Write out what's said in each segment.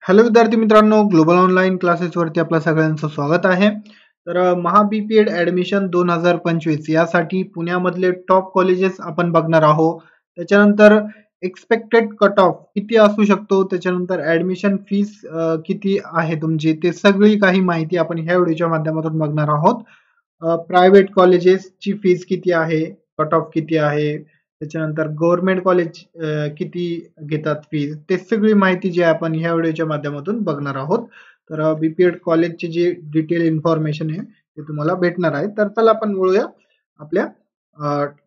Hello विद्यार्थी मित्रांनो, global online क्लासेसवरती आपल्या सगळ्यांचं स्वागत आहे. तर महा BPED ॲडमिशन 2025 यासाठी पुण्यामधले टॉप कॉलेजेस आपण बघणार आहोत. त्याच्यानंतर एक्सपेक्टेड कट ऑफ किती असू शकतो, त्याच्यानंतर ॲडमिशन फीस किती आहे तुमची, ते सगळी काही माहिती आपण ह्या व्हिडिओच्या माध्यमातून बघणार आहोत. प्रायव्हेट कॉलेजेसची फीस किती आहे, कट ऑफ किती आहे, त्याच्यानंतर गव्हर्नमेंट कॉलेज किती घेतात फीज, ते सगळी माहिती जी आहे आपण ह्या व्हिडिओच्या माध्यमातून बघणार आहोत. तर BPED कॉलेजची जी डिटेल इन्फॉर्मेशन आहे ते तुम्हाला भेटणार आहे. तर चला आपण वळूया आपल्या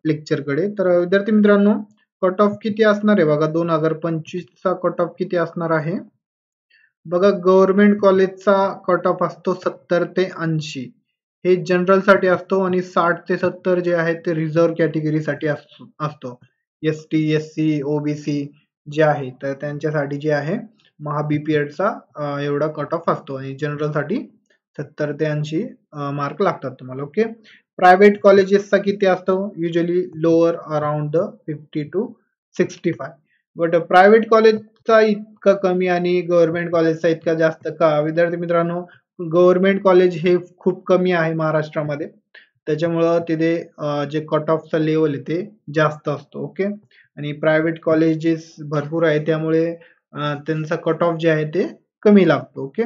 लेक्चरकडे. तर विद्यार्थी मित्रांनो, कट ऑफ किती असणार आहे बघा, 2025 चा कट ऑफ किती असणार आहे बघा. गव्हर्नमेंट कॉलेजचा कट ऑफ असतो 70 ते 80. हे जनरल साठी असतो आणि 60 ते 70 जे आहे ते रिझर्व्ह कॅटेगरीसाठी असतो. ST, SC, OBC जे आहे तर त्यांच्यासाठी जे आहे महा BPEDचा एवढा कट ऑफ असतो आणि जनरल साठी 70 ते 80 मार्क लागतात तुम्हाला. ओके. प्रायव्हेट कॉलेजेसचा किती असतो, usually lower around the 50 to 65. But private कॉलेजचा इतका कमी आणि गव्हर्नमेंट कॉलेजचा इतका जास्त का? विद्यार्थी मित्रांनो, गव्हर्नमेंट कॉलेज हे खूप कमी आहे महाराष्ट्रामध्ये, त्याच्यामुळं तिथे जे कट ऑफचा लेवल आहे ते जास्त असतो. ओके. आणि प्रायव्हेट कॉलेजेस भरपूर आहे त्यामुळे त्यांचा कट ऑफ जे आहे ते कमी लागतो. ओके.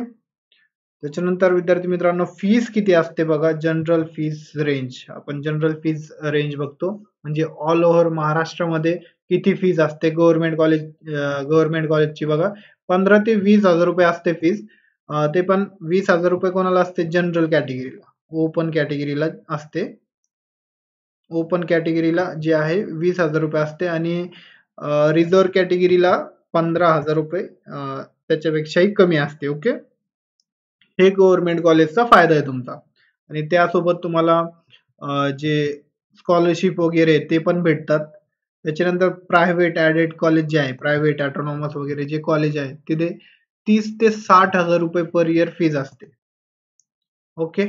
त्याच्यानंतर विद्यार्थी मित्रांनो, फीस किती असते बघा. जनरल फीस रेंज, आपण जनरल फीस रेंज बघतो म्हणजे ऑल ओव्हर महाराष्ट्रामध्ये किती फीज असते गव्हर्नमेंट कॉलेजची बघा. 15 ते 20 हजार रुपये असते फीस. ते पण 20 हजार रुपये कोणाला असते, जनरल कॅटेगरीला. ओपन कॅटेगरीला असते. ओपन कॅटेगरीला जे आहे 20 हजार रुपये असते आणि रिझर्व्ह कॅटेगरीला 15 हजार रुपये त्याच्यापेक्षाही कमी असते. ओके. हे गव्हर्नमेंट कॉलेजचा फायदा आहे तुमचा. आणि त्यासोबत तुम्हाला जे स्कॉलरशिप वगैरे ते पण भेटतात. त्याच्यानंतर प्रायव्हेट ॲडेड कॉलेज जे आहे, प्रायव्हेट ऑटोनॉमस वगैरे जे कॉलेज आहे तिथे 30 ते 60 हजार रुपये पर इयर फीज असते. ओके.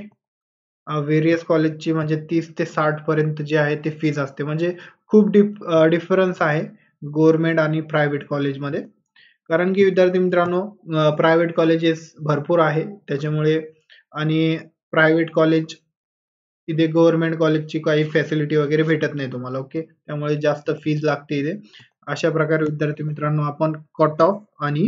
व्हेरियस कॉलेजची म्हणजे 30 ते 60 पर्यंत जे आहे ते फीज असते. म्हणजे खूप डिफरन्स आहे गव्हर्नमेंट आणि प्रायव्हेट कॉलेजमध्ये. कारण की विद्यार्थी मित्रांनो, प्रायव्हेट कॉलेजेस भरपूर आहे त्याच्यामुळे, आणि प्रायव्हेट कॉलेज इथे गव्हर्नमेंट कॉलेजची काही फॅसिलिटी वगैरे भेटत नाही तुम्हाला. ओके. त्यामुळे जास्त फीज लागते इथे. अशा प्रकारे विद्यार्थी मित्रांनो आपण कट ऑफ आणि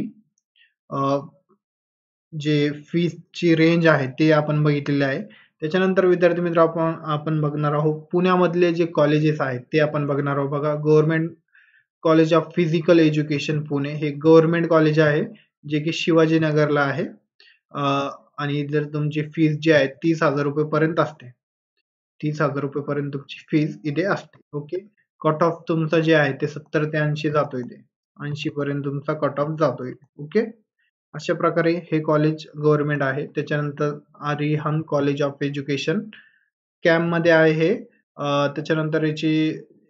जे फीजची रेंज आहे ते आपण बघितलेले आहे. त्याच्यानंतर विद्यार्थी मित्र आपण बघणार आहोत पुण्यामधले जे कॉलेजेस आहेत ते आपण बघणार आहोत बघा. Government college of physical education Pune हे गव्हर्नमेंट कॉलेज आहे, जे की शिवाजीनगरला आहे. आणि जर तुमची फीज जी आहे 30 हजार रुपये पर्यंत असते. 30 हजार रुपये पर्यंत तुमची फीज इथे असते. ओके. कट ऑफ तुमचा जे आहे ते 70 ते 80 जातो इथे. 80 पर्यंत तुमचा कट ऑफ जातो इथे. ओके. अशा प्रकारे हे कॉलेज गव्हर्नमेंट आहे. त्याच्यानंतर आरिहंत कॉलेज ऑफ एज्युकेशन कॅम्प मध्ये आहे हे. त्याच्यानंतर याची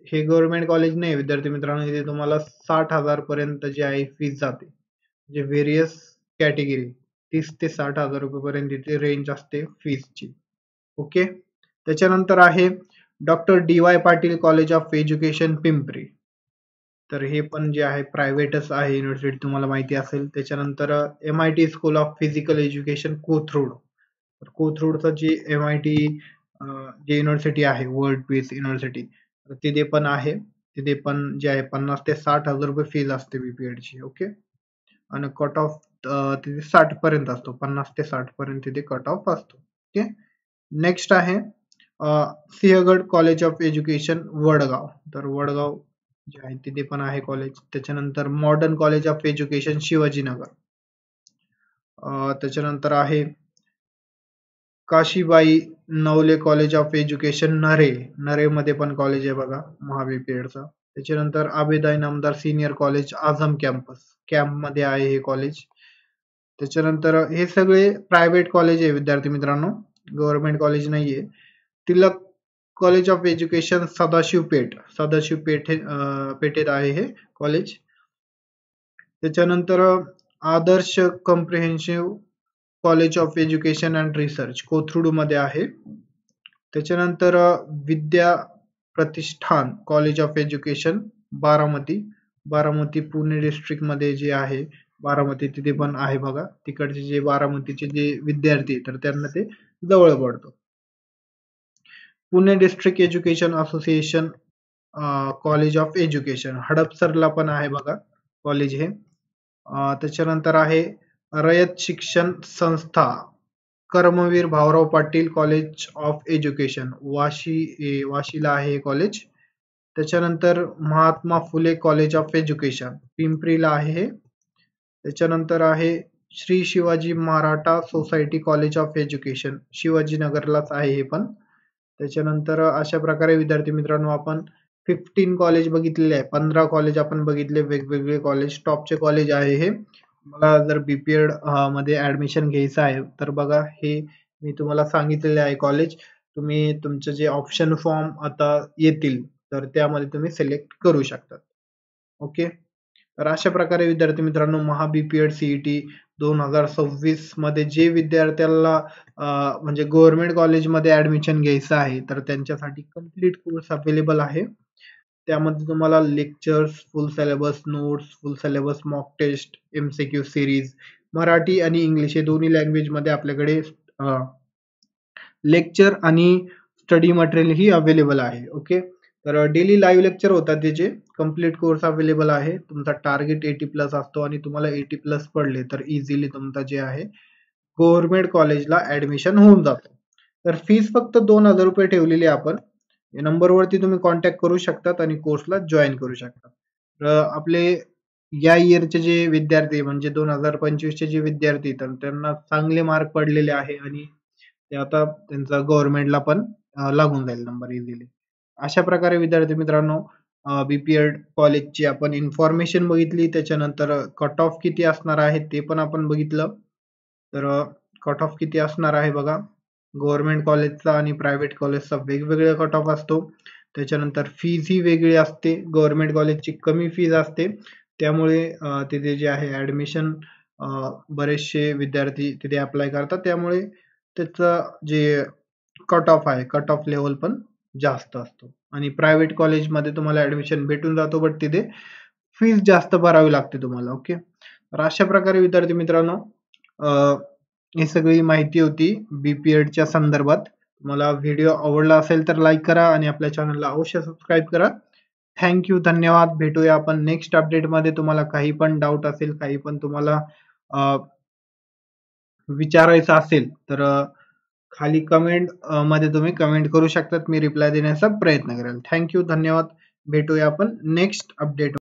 हे गव्हर्नमेंट कॉलेज नाही विद्यार्थी मित्रांनो, इथे तुम्हाला 60 हजार पर्यंत जे आहे फीज जाते. म्हणजे व्हेरियस कॅटेगरी 30 ते 60 हजार रुपये पर्यंत इथे रेंज असते फीजची. ओके. त्याच्यानंतर आहे doctor DY Patil college of education Pimpri. तर हे पण जे आहे प्रायव्हेटच आहे युनिव्हर्सिटी, तुम्हाला माहिती असेल. त्याच्यानंतर MIT school of physical education Kothrud. तर कोथरूडचं जी MIT जे युनिव्हर्सिटी आहे, वर्ल्ड पीस युनिव्हर्सिटी, तिथे पण आहे. तिथे पण जे आहे 50 ते 60 हजार रुपये फीज असते BPED ची. ओके. आणि कट ऑफ तिथे 60 पर्यंत असतो, 50 ते 60 पर्यंत तिथे कट ऑफ असतो. ओके. नेक्स्ट आहे Sinhgad college of education Vadgaon. तर वडगाव जे आहे तिथे पण आहे कॉलेज. त्याच्यानंतर modern college of education Shivajinagar. त्याच्यानंतर आहे Kashibai Navale college of education Narhe मध्ये पण कॉलेज आहे बघा महा BPEDचा. त्याच्यानंतर आबेदाई नामदार सिनियर कॉलेज आझम कॅम्प मध्ये आहे हे कॉलेज. त्याच्यानंतर हे सगळे प्रायव्हेट कॉलेज आहे विद्यार्थी मित्रांनो, गव्हर्नमेंट कॉलेज नाहीये. Tilak college of education Sadashiv पेठेत आहे हे कॉलेज. त्याच्यानंतर Adarsh comprehensive college of education and research Kothrud मध्ये आहे. त्याच्यानंतर Vidya Pratishthan college of education Baramati Pune district मध्ये जे आहे बारामती तिथे पण आहे बघा. तिकडचे जे बारामतीचे जे विद्यार्थी तर त्यांना ते जवळ पडतं. Pune district education association college of education हडपसरला पण आहे बघा कॉलेज हे. त्याच्यानंतर आहे Rayat Shikshan Sanstha Karmaveer Bhaurao Patil college of education वाशीला आहे हे कॉलेज. त्याच्यानंतर Mahatma Phule college of education पिंपरीला आहे हे. त्याच्यानंतर आहे Shri Shivaji Maratha society college of education शिवाजीनगरलाच आहे हे पण. त्याच्यानंतर अशा प्रकारे विद्यार्थी मित्रांनो आपण 15 कॉलेज बघितलेले आहे. 15 कॉलेज आपण बघितले, वेगवेगळे कॉलेज, टॉपचे कॉलेज आहे हे. मला जर बीपीएड मध्ये ऍडमिशन घ्यायचं आहे तर बघा हे मी तुम्हाला सांगितलेले आहे कॉलेज. तुम्ही तुमचे जे ऑप्शन फॉर्म आता येतील तर त्यामध्ये तुम्ही सिलेक्ट करू शकता. ओके. तर अशा प्रकारे विद्यार्थी मित्रांनो महा बीपीएड सीईटी 2026 मध्ये जे विद्यार्थ्याला म्हणजे गव्हर्नमेंट कॉलेजमध्ये ऍडमिशन घ्यायचं आहे तर त्यांच्यासाठी कम्प्लीट कोर्स अवेलेबल आहे. त्यामध्ये तुम्हाला lectures, full syllabus, notes, full syllabus, mock test, MCQ series, Marathi आणि इंग्लिश हे दोन्ही लँग्वेज मध्ये आपल्याकडे लेक्चर आणि स्टडी मटेरियल ही अवेलेबल आहे. ओके. तर डेली लाईव्ह लेक्चर होतात त्याचे. कम्प्लीट कोर्स अवेलेबल आहे. तुमचा टार्गेट 80 प्लस असतो आणि तुम्हाला 80 प्लस पडले तर इझिली तुमचा जे आहे गव्हर्नमेंट कॉलेजला ऍडमिशन होऊन जातं. तर फीस फक्त 2000 रुपये ठेवलेली आहे आपण. या नंबरवरती तुम्ही कॉन्टॅक्ट करू शकतात आणि कोर्सला जॉईन करू शकता. तर आपले या इयरचे जे विद्यार्थी म्हणजे 2025 चे जे विद्यार्थी तर त्यांना चांगले मार्क पडलेले आहे आणि ते आता त्यांचा गव्हर्नमेंटला पण लागून जाईल नंबर इझिली. अशा प्रकारे विद्यार्थी मित्रांनो बीपीएड कॉलेजची आपण इन्फॉर्मेशन बघितली. त्याच्यानंतर कट ऑफ किती असणार आहे ते पण आपण बघितलं. तर कट ऑफ किती असणार आहे बघा. गव्हर्नमेंट कॉलेजचा आणि प्रायव्हेट कॉलेजचा वेगवेगळा कट ऑफ असतो. त्याच्यानंतर फीज ही वेगळी असते. गव्हर्नमेंट कॉलेजची कमी फीज असते. त्यामुळे तिथे जे आहे ऍडमिशन बरेचसे विद्यार्थी तिथे अप्लाय करतात. त्यामुळे त्याचं जे कट ऑफ आहे, कट ऑफ लेवल पण जास्त असतो. आणि प्रायव्हेट कॉलेजमध्ये तुम्हाला ऍडमिशन भेटून जातो, बट तिथे फीज जास्त भरावी लागते तुम्हाला. ओके. तर अशा प्रकारे विद्यार्थी मित्रांनो ही सगळी माहिती होती बीपीएडच्या संदर्भात. तुम्हाला व्हिडिओ आवडला असेल तर लाईक करा आणि आपल्या चॅनलला अवश्य सबस्क्राईब करा. थँक्यू, धन्यवाद. भेटूया आपण नेक्स्ट अपडेटमध्ये. तुम्हाला काही पण डाऊट असेल, काही पण तुम्हाला विचारायचं असेल तर खाली कमेंट मध्ये तुम्ही कमेंट करू शकतात. मी रिप्लाय देण्याचा प्रयत्न करेल. थँक्यू, धन्यवाद. भेटूया आपण नेक्स्ट अपडेट.